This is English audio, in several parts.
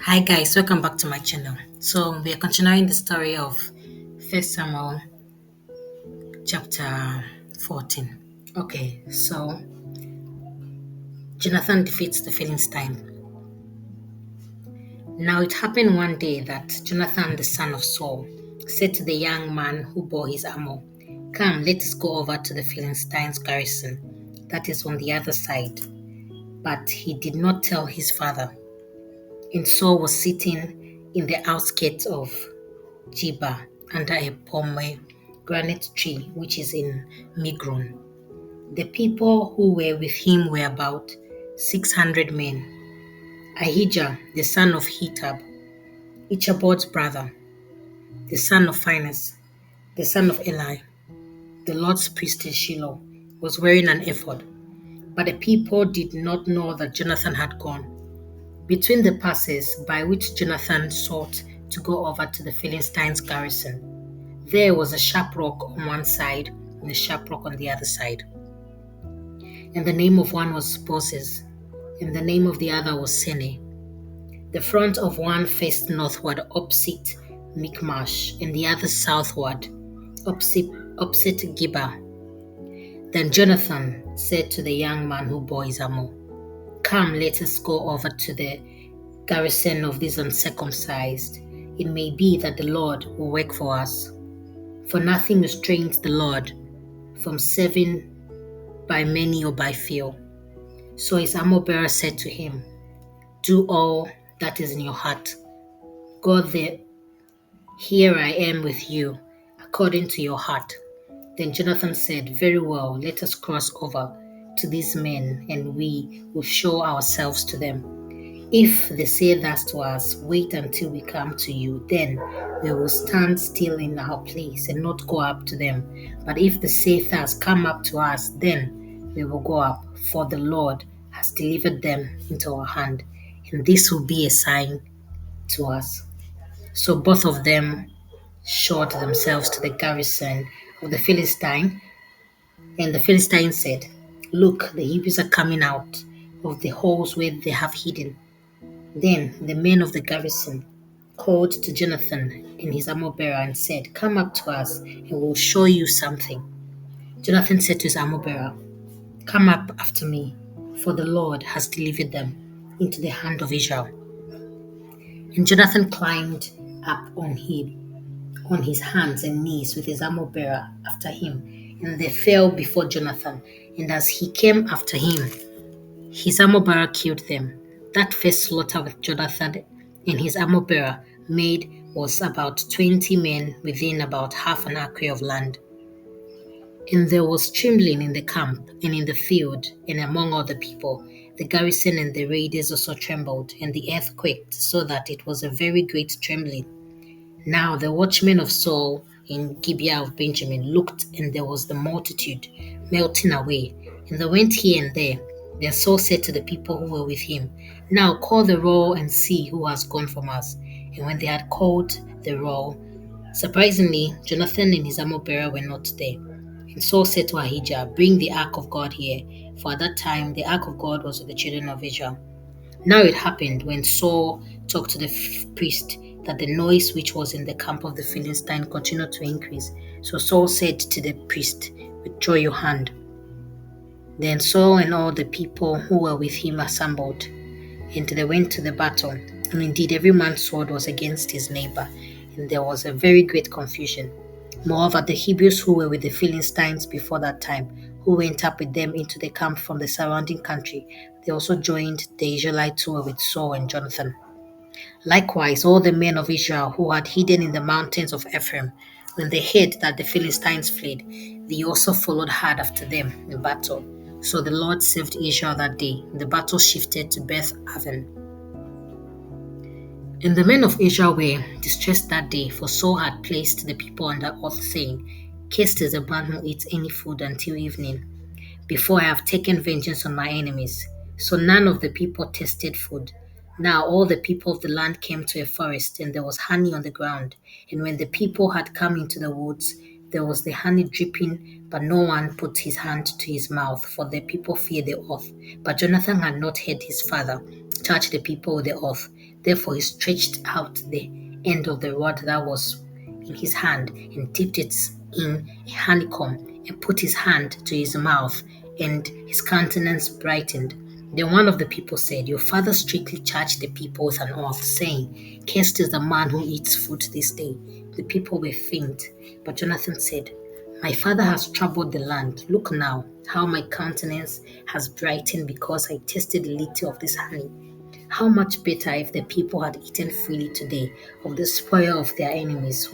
Hi guys, welcome back to my channel. So we are continuing the story of First Samuel chapter 14. Okay, so Jonathan defeats the Philistine. Now it happened one day that Jonathan, the son of Saul, said to the young man who bore his armor, "Come, let us go over to the Philistines' garrison that is on the other side." But he did not tell his father. And Saul was sitting in the outskirts of Jiba under a pomegranate tree which is in Migron. The people who were with him were about 600 men. Ahijah, the son of Hitab, Ichabod's brother, the son of Phinehas, the son of Eli, the Lord's priest in Shiloh, was wearing an ephod. But the people did not know that Jonathan had gone. Between the passes by which Jonathan sought to go over to the Philistines' garrison, there was a sharp rock on one side and a sharp rock on the other side. And the name of one was Boses, and the name of the other was Sene. The front of one faced northward opposite Michmash, and the other southward opposite Gibeah. Then Jonathan said to the young man who bore his armor, "Come, let us go over to the garrison of these uncircumcised. It may be that the Lord will work for us. For nothing restrains the Lord from serving by many or by few." So his armor bearer said to him, "Do all that is in your heart. Go there, here I am with you, according to your heart." Then Jonathan said, "Very well, let us cross over to these men, and we will show ourselves to them. If they say thus to us, 'Wait until we come to you,' then we will stand still in our place and not go up to them. But if they say thus, 'Come up to us,' then we will go up, for the Lord has delivered them into our hand, and this will be a sign to us." So both of them showed themselves to the garrison of the Philistine, and the Philistine said, "Look, the Hebrews are coming out of the holes where they have hidden." Then the men of the garrison called to Jonathan and his armor bearer and said, "Come up to us, and we'll show you something." Jonathan said to his armor bearer, "Come up after me, for the Lord has delivered them into the hand of Israel." And Jonathan climbed up on his hands and knees with his armor bearer after him, and they fell before Jonathan. And as he came after him, his armor bearer killed them. That first slaughter with Jonathan and his armor bearer made was about 20 men within about half an acre of land. And there was trembling in the camp and in the field and among all the people. The garrison and the raiders also trembled, and the earth quaked, so that it was a very great trembling. Now the watchmen of Saul in Gibeah of Benjamin looked, and there was the multitude melting away, and they went here and there. Then Saul said to the people who were with him, "Now call the roll and see who has gone from us." And when they had called the roll, surprisingly, Jonathan and his armor bearer were not there. And Saul said to Ahijah, "Bring the ark of God here," for at that time the ark of God was with the children of Israel. Now it happened when Saul talked to the priest that the noise which was in the camp of the Philistine continued to increase. So Saul said to the priest, "Withdraw your hand." Then Saul and all the people who were with him assembled, and they went to the battle. And indeed every man's sword was against his neighbor, and there was a very great confusion. Moreover, the Hebrews who were with the Philistines before that time, who went up with them into the camp from the surrounding country, they also joined the Israelites who were with Saul and Jonathan. Likewise, all the men of Israel who had hidden in the mountains of Ephraim, when they heard that the Philistines fled, they also followed hard after them in battle. So the Lord saved Israel that day. The battle shifted to Beth Aven. And the men of Israel were distressed that day, for Saul had placed the people under oath, saying, "Cursed is the man who eats any food until evening, before I have taken vengeance on my enemies." So none of the people tasted food. Now all the people of the land came to a forest, and there was honey on the ground. And when the people had come into the woods, there was the honey dripping, but no one put his hand to his mouth, for the people feared the oath. But Jonathan had not heard his father charge the people with the oath. Therefore he stretched out the end of the rod that was in his hand and dipped it in a honeycomb and put his hand to his mouth, and his countenance brightened. Then one of the people said, Your father strictly charged the people with an oath, saying, Cursed is the man who eats fruit this day. The people were faint. But Jonathan said, My father has troubled the land. Look now, how my countenance has brightened because I tasted a little of this honey. How much better if the people had eaten freely today of the spoil of their enemies,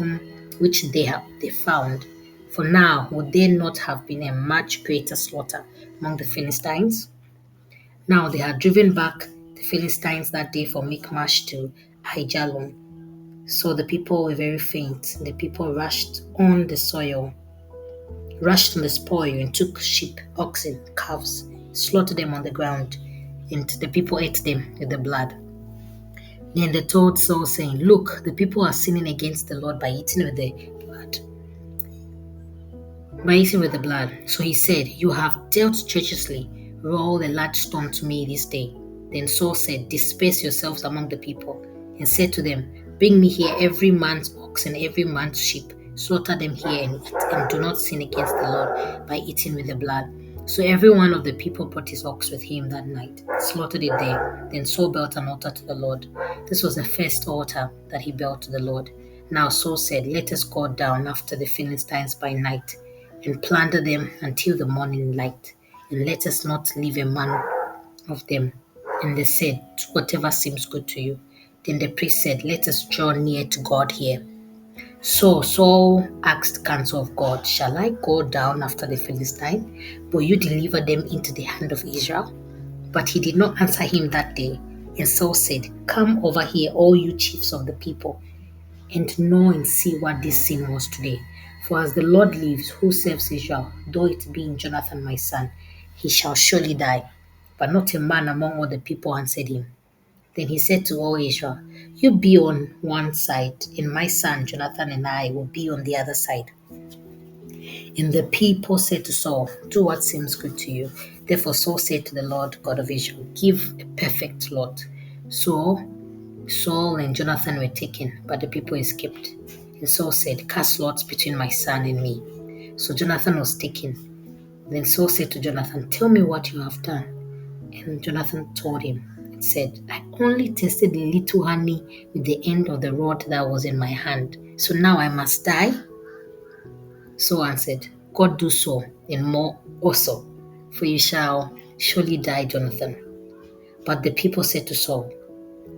which they found. For now would there not have been a much greater slaughter among the Philistines? Now they had driven back the Philistines that day from Michmash to Aijalon. So the people were very faint. The people rushed on the spoil and took sheep, oxen, calves, slaughtered them on the ground, and the people ate them with the blood. Then they told Saul, saying, Look, the people are sinning against the Lord by eating with the blood. So he said, You have dealt treacherously. Roll a large stone to me this day. Then Saul said, Disperse yourselves among the people, and said to them, Bring me here every man's ox and every man's sheep. Slaughter them here and eat, and do not sin against the Lord by eating with the blood. So every one of the people brought his ox with him that night, slaughtered it there. Then Saul built an altar to the Lord. This was the first altar that he built to the Lord. Now Saul said, Let us go down after the Philistines by night, and plunder them until the morning light, and let us not leave a man of them. And they said, Do whatever seems good to you. Then the priest said, Let us draw near to God here. So Saul asked counsel of God, Shall I go down after the Philistine? Will you deliver them into the hand of Israel? But he did not answer him that day. And Saul said, Come over here, all you chiefs of the people, and know and see what this sin was today. For as the Lord lives, who serves Israel, though it be in Jonathan my son, he shall surely die. But not a man among all the people answered him. Then he said to all Israel, You be on one side, and my son Jonathan and I will be on the other side. And the people said to Saul, Do what seems good to you. Therefore Saul said to the Lord God of Israel, Give a perfect lot. So Saul and Jonathan were taken, but the people escaped. And Saul said, Cast lots between my son and me. So Jonathan was taken. Then Saul said to Jonathan, Tell me what you have done. And Jonathan told him and said, I only tasted a little honey with the end of the rod that was in my hand. So now I must die? Saul answered, God do so, and more also, for you shall surely die, Jonathan. But the people said to Saul,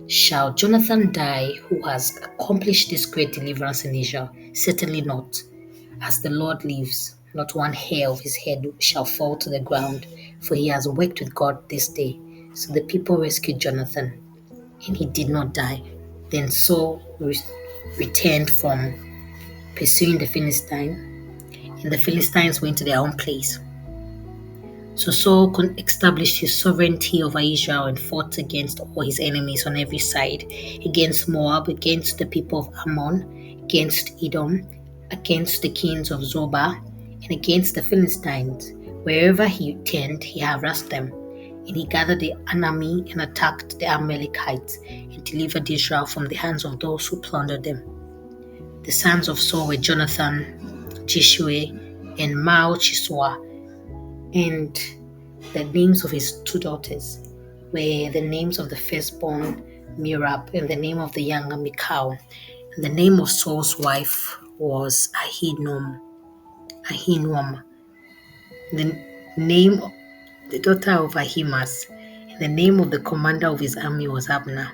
Shall Jonathan die who has accomplished this great deliverance in Israel? Certainly not. As the Lord lives, not one hair of his head shall fall to the ground, for he has worked with God this day. So the people rescued Jonathan, and he did not die. Then Saul returned from pursuing the Philistine, and the Philistines went to their own place. So Saul established his sovereignty over Israel and fought against all his enemies on every side, against Moab, against the people of Ammon, against Edom, against the kings of Zobah, and against the Philistines. Wherever he turned, he harassed them. And he gathered an army and attacked the Amalekites and delivered Israel from the hands of those who plundered them. The sons of Saul were Jonathan, Jeshua, and Malchisua, and the names of his two daughters were the names of the firstborn Merab and the name of the younger Michal. And the name of Saul's wife was Ahinoam. The name of the daughter of Ahimaaz. And the name of the commander of his army was Abner,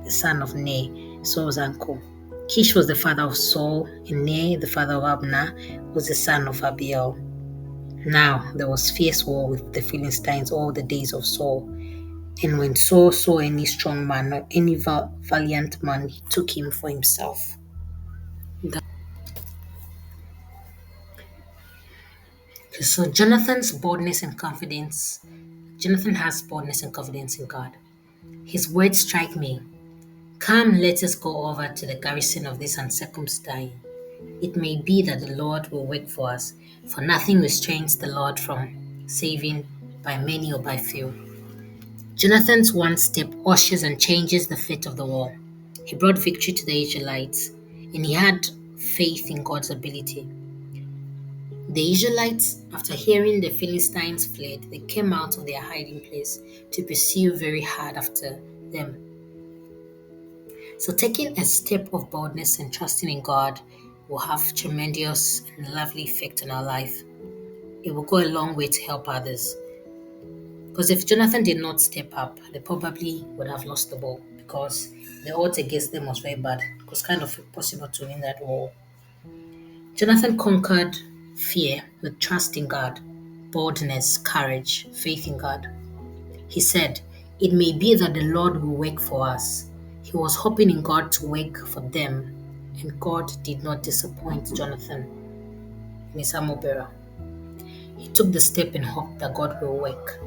the son of Ner, Saul's uncle. Kish was the father of Saul, and Ner, the father of Abner, was the son of Abiel. Now there was fierce war with the Philistines all the days of Saul. And when Saul saw any strong man or any valiant man, he took him for himself. So Jonathan has boldness and confidence in God. His words strike me. Come, let us go over to the garrison of this uncircumcised. It may be that the Lord will work for us, for nothing restrains the Lord from saving by many or by few. Jonathan's one step ushers and changes the fate of the war. He brought victory to the Israelites, and he had faith in God's ability. The Israelites, after hearing the Philistines fled, they came out of their hiding place to pursue very hard after them. So, taking a step of boldness and trusting in God will have tremendous and lovely effect on our life. It will go a long way to help others. Because if Jonathan did not step up, they probably would have lost the ball because the odds against them was very bad. It was kind of impossible to win that war. Jonathan conquered fear with trust in God, boldness, courage, faith in God. He said, "It may be that the Lord will work for us." He was hoping in God to work for them, and God did not disappoint Jonathan in his armor bearer. He took the step in hope that God will work.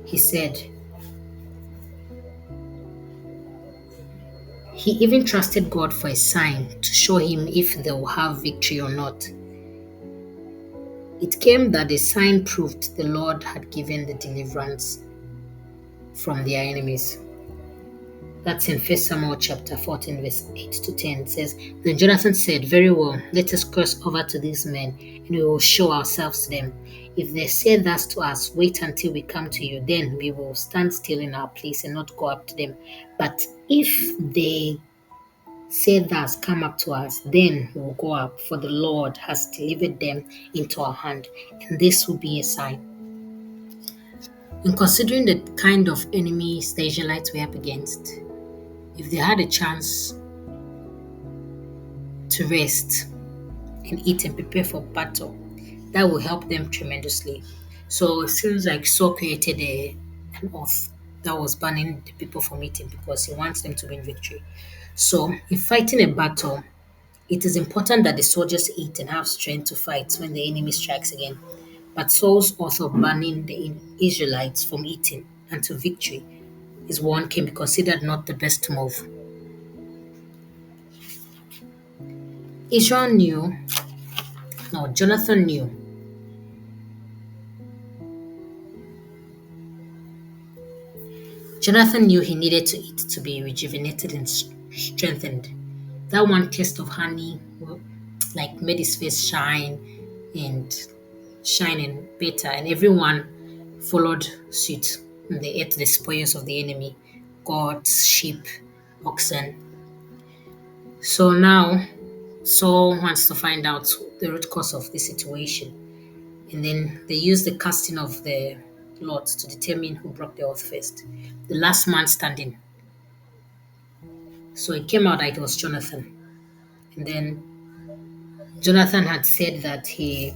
He said, he even trusted God for a sign to show him if they will have victory or not. It came that the sign proved the Lord had given the deliverance from their enemies. That's in 1 Samuel chapter 14, verse 8 to 10. It says, "Then Jonathan said, 'Very well, let us cross over to these men, and we will show ourselves to them. If they say thus to us, wait until we come to you, then we will stand still in our place and not go up to them. But if they say thus, come up to us, then we will go up, for the Lord has delivered them into our hand, and this will be a sign.'" In considering the kind of enemies the Israelites were up against, if they had a chance to rest and eat and prepare for battle, that will help them tremendously. So it seems like Saul created an oath that was banning the people from eating because he wants them to win victory. So in fighting a battle, it is important that the soldiers eat and have strength to fight when the enemy strikes again. But Saul's oath of banning the Israelites from eating until victory is one can be considered not the best move. Israel knew, no, Jonathan knew. Jonathan knew he needed to eat to be rejuvenated and strengthened. That one taste of honey, like made his face and shining better, and everyone followed suit. And they ate the spoils of the enemy, goats, sheep, oxen. So now Saul wants to find out the root cause of the situation. And then they use the casting of the lots to determine who broke the oath first. The last man standing. So it came out that it was Jonathan. And then Jonathan had said that he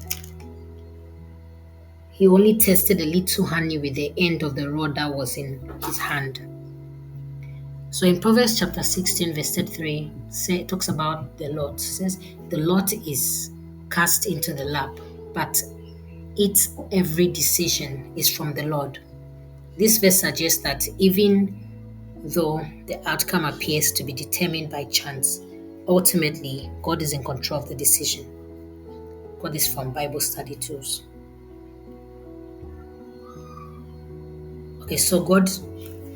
only tasted a little honey with the end of the rod that was in his hand. So in Proverbs chapter 16, verse 33, it talks about the lot. It says, "The lot is cast into the lap, but its every decision is from the Lord." This verse suggests that even though the outcome appears to be determined by chance, ultimately God is in control of the decision. God is from Bible study tools. Okay, so God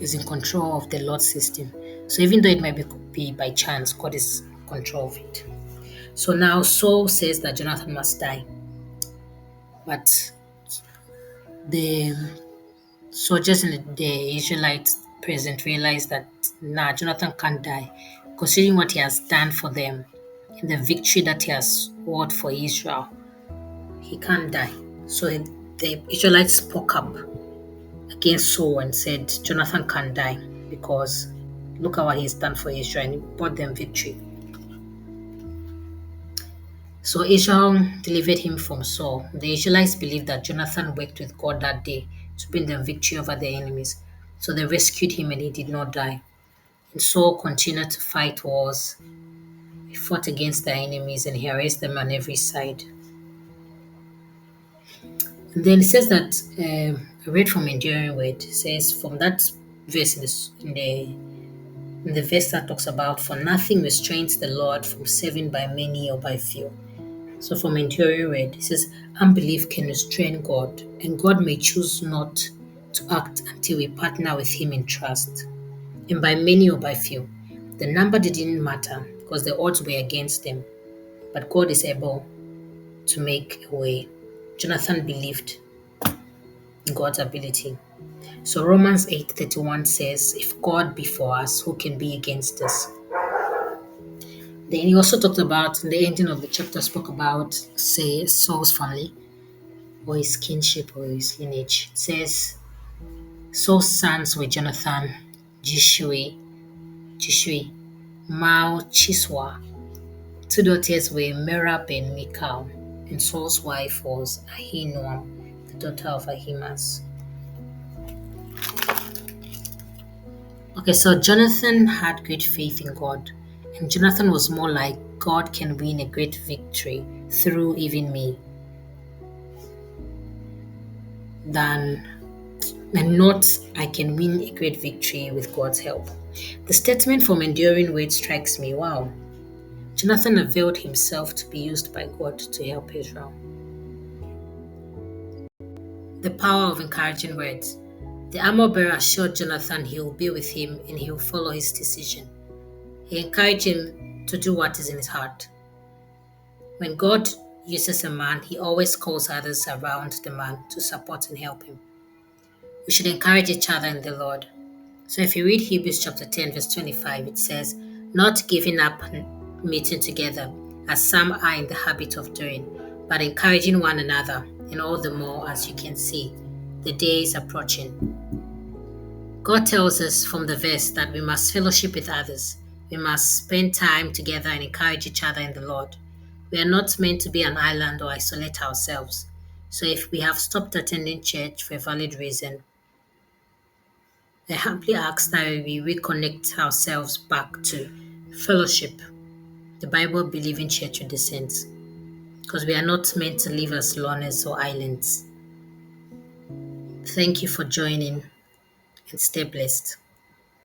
is in control of the Lord system. So even though it might be by chance, God is in control of it. So now Saul says that Jonathan must die. But the soldiers and the Israelites present realize that Jonathan can't die, considering what he has done for them and the victory that he has won for Israel. He can't die. So the Israelites spoke up against Saul and said, "Jonathan can't die because look at what he's done for Israel," and he brought them victory. So Israel delivered him from Saul. The Israelites believed that Jonathan worked with God that day to bring them victory over their enemies. So they rescued him and he did not die. And Saul continued to fight wars. He fought against their enemies and he harassed them on every side. And then it says that I read from Enduring Word. It says from that verse in the verse that talks about, "For nothing restrains the Lord from saving by many or by few." So from Enduring Word, it says, "Unbelief can restrain God, and God may choose not to act until we partner with Him in trust, and by many or by few. The number didn't matter because the odds were against them, but God is able to make a way. Jonathan believed in God's ability. So Romans 8:31 says, if God be for us, who can be against us? Then he also talked about, in the ending of the chapter, spoke about, say, Saul's family, or his kinship, or his lineage. It says, Saul's sons were Jonathan, Jishui, Malchiswa. Two daughters were Merab and Michal, and Saul's wife was Ahinoam, the daughter of Ahimaaz. Okay, so Jonathan had great faith in God, and Jonathan was more like, God can win a great victory through even me, than and not I can win a great victory with God's help. The statement from Enduring Word strikes me. Wow. Jonathan availed himself to be used by God to help Israel. The power of encouraging words. The armor bearer assured Jonathan he will be with him and he will follow his decision. He encouraged him to do what is in his heart. When God uses a man, he always calls others around the man to support and help him. We should encourage each other in the Lord. So if you read Hebrews chapter 10, verse 25, it says, not giving up meeting together, as some are in the habit of doing, but encouraging one another, and all the more as you can see, the day is approaching. God tells us from the verse that we must fellowship with others. We must spend time together and encourage each other in the Lord. We are not meant to be an island or isolate ourselves. So if we have stopped attending church for a valid reason, I humbly ask that we reconnect ourselves back to fellowship, the Bible believing church with the saints, because we are not meant to live as loners or islands. Thank you for joining and stay blessed.